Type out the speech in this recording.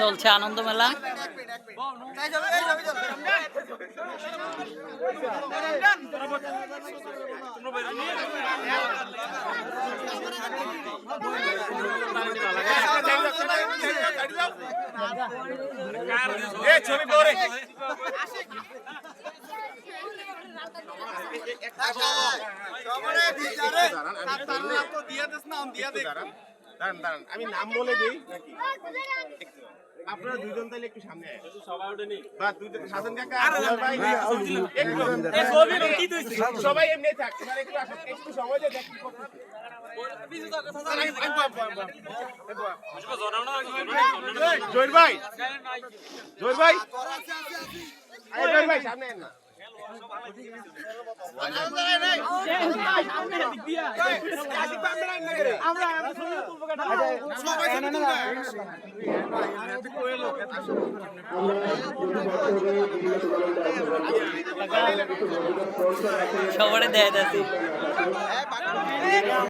চলছে আনন্দ মেলা। আমি নাম বলে দিই নাকি আপনারা দুইজন তাইলে একটু সামনে শাসন কাকা সবাই এমনি থাক একটু সময় দিয়ে দেখ জোর ভাই জোর ভাই জোর ভাই সামনে না সবারে দেয়